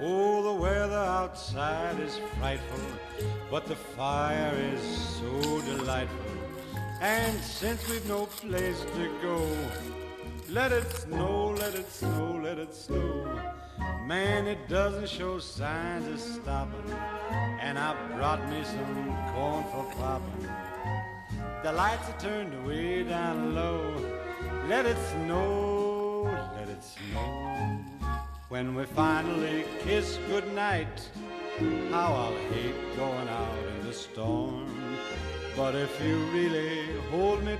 Oh, the weather outside is frightful, but the fire is so delightful. And since we've no place to go, let it snow, let it snow, let it snow. Man, it doesn't show signs of stopping, and I brought me some corn for popping. The lights are turned way down low. Let it snow, let it snow. When we finally kiss goodnight, how I'll hate going out in the storm. But if you really hold me